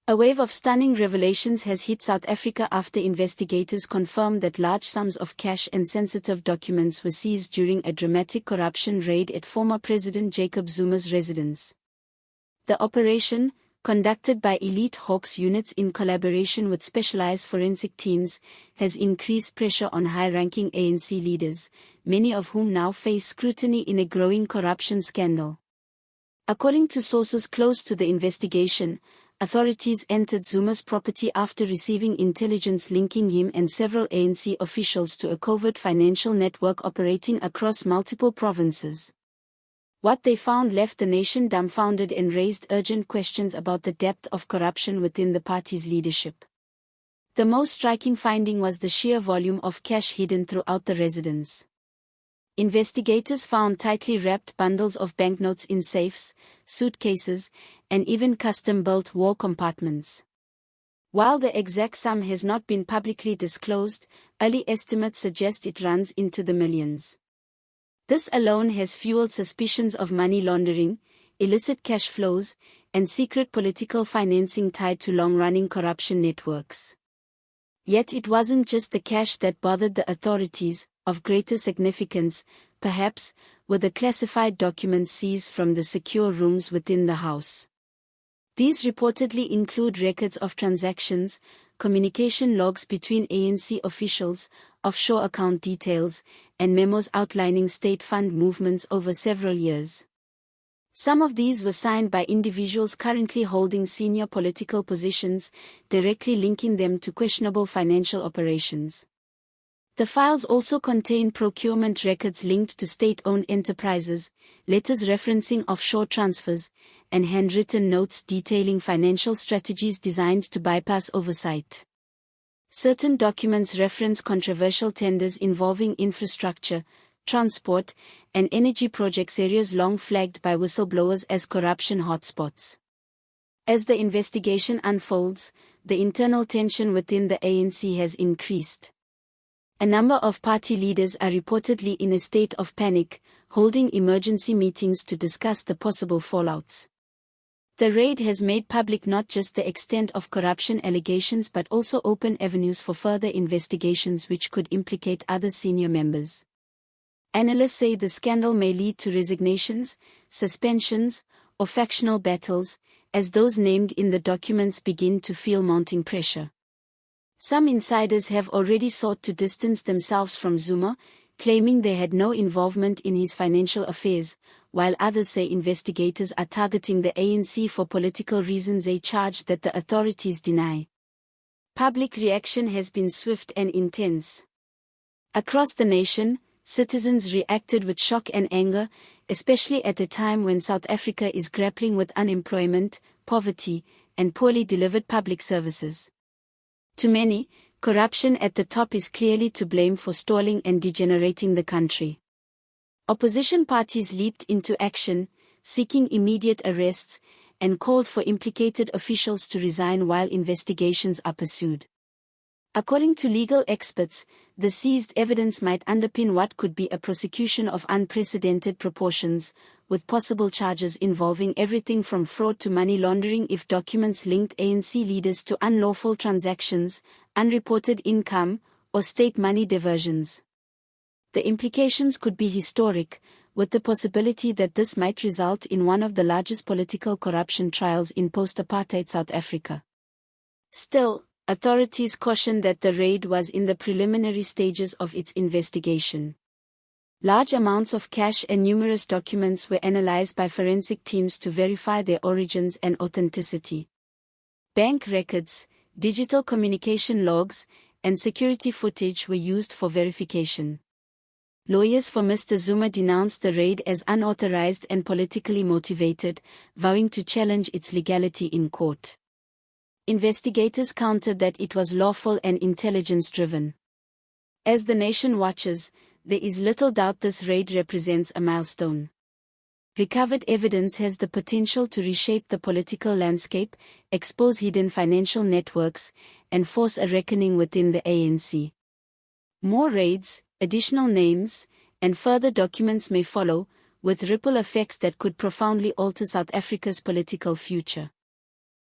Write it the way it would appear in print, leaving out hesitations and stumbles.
A wave of stunning revelations has hit South Africa after investigators confirmed that large sums of cash and sensitive documents were seized during a dramatic corruption raid at former President Jacob Zuma's residence. The operation, conducted by elite Hawks units in collaboration with specialized forensic teams, has increased pressure on high-ranking ANC leaders, many of whom now face scrutiny in a growing corruption scandal. According to sources close to the investigation, authorities entered Zuma's property after receiving intelligence linking him and several ANC officials to a covert financial network operating across multiple provinces. What they found left the nation dumbfounded and raised urgent questions about the depth of corruption within the party's leadership. The most striking finding was the sheer volume of cash hidden throughout the residence. Investigators found tightly wrapped bundles of banknotes in safes, suitcases, and even custom-built war compartments. While the exact sum has not been publicly disclosed, early estimates suggest it runs into the millions. This alone has fueled suspicions of money laundering, illicit cash flows, and secret political financing tied to long-running corruption networks. Yet it wasn't just the cash that bothered the authorities. Of greater significance, perhaps, were the classified documents seized from the secure rooms within the house. These reportedly include records of transactions, communication logs between ANC officials, offshore account details, and memos outlining state fund movements over several years. Some of these were signed by individuals currently holding senior political positions, directly linking them to questionable financial operations. The files also contain procurement records linked to state-owned enterprises, letters referencing offshore transfers, and handwritten notes detailing financial strategies designed to bypass oversight. Certain documents reference controversial tenders involving infrastructure, transport, and energy projects, areas long flagged by whistleblowers as corruption hotspots. As the investigation unfolds, the internal tension within the ANC has increased. A number of party leaders are reportedly in a state of panic, holding emergency meetings to discuss the possible fallouts. The raid has made public not just the extent of corruption allegations but also open avenues for further investigations which could implicate other senior members. Analysts say the scandal may lead to resignations, suspensions, or factional battles, as those named in the documents begin to feel mounting pressure. Some insiders have already sought to distance themselves from Zuma, claiming they had no involvement in his financial affairs, while others say investigators are targeting the ANC for political reasons, a charge that the authorities deny. Public reaction has been swift and intense. Across the nation, citizens reacted with shock and anger, especially at a time when South Africa is grappling with unemployment, poverty, and poorly delivered public services. To many, corruption at the top is clearly to blame for stalling and degenerating the country. Opposition parties leaped into action, seeking immediate arrests, and called for implicated officials to resign while investigations are pursued. According to legal experts, the seized evidence might underpin what could be a prosecution of unprecedented proportions, with possible charges involving everything from fraud to money laundering if documents linked ANC leaders to unlawful transactions, unreported income, or state money diversions. The implications could be historic, with the possibility that this might result in one of the largest political corruption trials in post-apartheid South Africa. Still, authorities caution that the raid was in the preliminary stages of its investigation. Large amounts of cash and numerous documents were analyzed by forensic teams to verify their origins and authenticity. Bank records, digital communication logs, and security footage were used for verification. Lawyers for Mr. Zuma denounced the raid as unauthorized and politically motivated, vowing to challenge its legality in court. Investigators countered that it was lawful and intelligence-driven. As the nation watches, there is little doubt this raid represents a milestone. Recovered evidence has the potential to reshape the political landscape, expose hidden financial networks, and force a reckoning within the ANC. More raids, additional names, and further documents may follow, with ripple effects that could profoundly alter South Africa's political future.